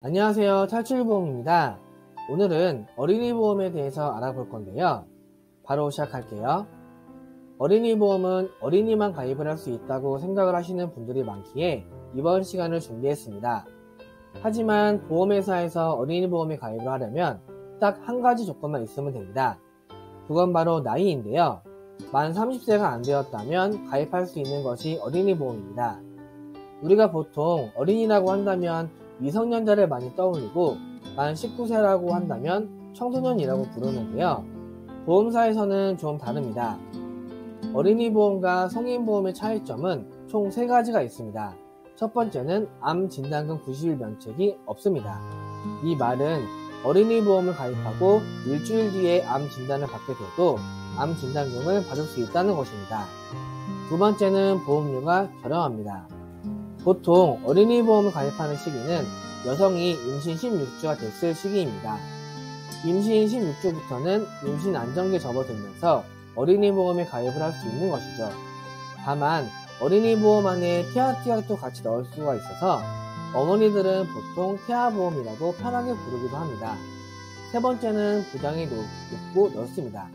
안녕하세요. 탈출보험입니다. 오늘은 어린이 보험에 대해서 알아볼 건데요. 바로 시작할게요. 어린이 보험은 어린이만 가입을 할 수 있다고 생각을 하시는 분들이 많기에 이번 시간을 준비했습니다. 하지만 보험회사에서 어린이 보험에 가입을 하려면 딱 한 가지 조건만 있으면 됩니다. 그건 바로 나이인데요. 만 30세가 안 되었다면 가입할 수 있는 것이 어린이 보험입니다. 우리가 보통 어린이라고 한다면 미성년자를 많이 떠올리고 만 19세라고 한다면 청소년이라고 부르는데요. 보험사에서는 좀 다릅니다. 어린이 보험과 성인 보험의 차이점은 총 3가지가 있습니다. 첫 번째는 암 진단금 90일 면책이 없습니다. 이 말은 어린이 보험을 가입하고 일주일 뒤에 암 진단을 받게 돼도 암 진단금을 받을 수 있다는 것입니다. 두 번째는 보험료가 저렴합니다. 보통 어린이 보험을 가입하는 시기는 여성이 임신 16주가 됐을 시기입니다. 임신 16주부터는 임신 안정기에 접어들면서 어린이 보험에 가입을 할 수 있는 것이죠. 다만 어린이 보험 안에 태아티약도 같이 넣을 수가 있어서 어머니들은 보통 태아보험이라고 편하게 부르기도 합니다. 세 번째는 보장이 높고 넓습니다.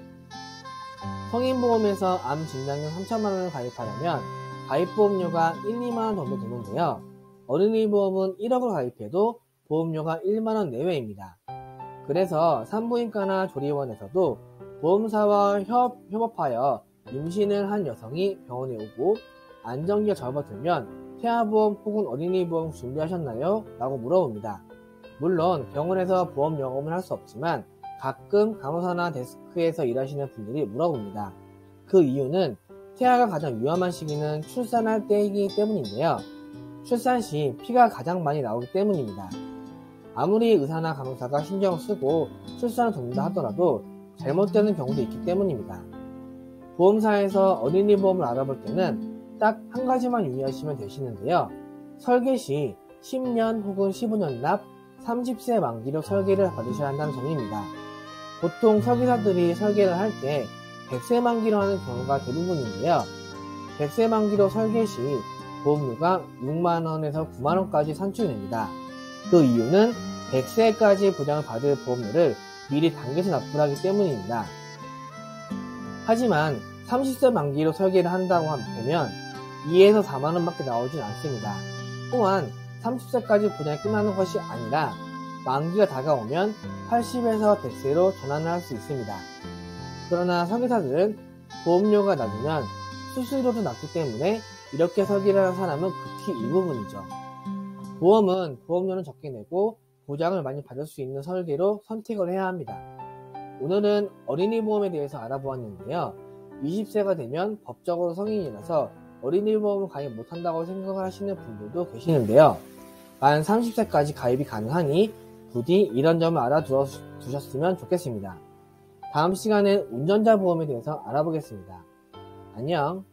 성인보험에서 암 진단금 3천만원을 가입하려면 가입보험료가 1, 2만원 정도 드는데요. 어린이 보험은 1억을 가입해도 보험료가 1만원 내외입니다. 그래서 산부인과나 조리원에서도 보험사와 협업하여 임신을 한 여성이 병원에 오고 안정기가 접어들면 태아보험 혹은 어린이 보험 준비하셨나요? 라고 물어봅니다. 물론 병원에서 보험 영업을 할 수 없지만 가끔 간호사나 데스크에서 일하시는 분들이 물어봅니다. 그 이유는 태아가 가장 위험한 시기는 출산할 때이기 때문인데요. 출산 시 피가 가장 많이 나오기 때문입니다. 아무리 의사나 간호사가 신경을 쓰고 출산을 돕는다 하더라도 잘못되는 경우도 있기 때문입니다. 보험사에서 어린이 보험을 알아볼 때는 딱 한 가지만 유의하시면 되시는데요. 설계 시 10년 혹은 15년 납 30세 만기로 설계를 받으셔야 한다는 점입니다. 보통 설계사들이 설계를 할 때 100세 만기로 하는 경우가 대부분인데요. 100세 만기로 설계 시 보험료가 6만원에서 9만원까지 산출됩니다. 그 이유는 100세까지 보장을 받을 보험료를 미리 당겨서 납부를 하기 때문입니다. 하지만 30세 만기로 설계를 한다고 하면 2에서 4만원 밖에 나오진 않습니다. 또한 30세까지 보장이 끝나는 것이 아니라 만기가 다가오면 80에서 100세로 전환을 할 수 있습니다. 그러나 설계사들은 보험료가 낮으면 수수료도 낮기 때문에 이렇게 설계를 하는 사람은 극히 일부분이죠. 보험은 보험료는 적게 내고 보장을 많이 받을 수 있는 설계로 선택을 해야 합니다. 오늘은 어린이 보험에 대해서 알아보았는데요. 20세가 되면 법적으로 성인이라서 어린이 보험을 가입 못한다고 생각을 하시는 분들도 계시는데요. 만 30세까지 가입이 가능하니 부디 이런 점을 알아두셨으면 좋겠습니다. 다음 시간엔 운전자 보험에 대해서 알아보겠습니다. 안녕.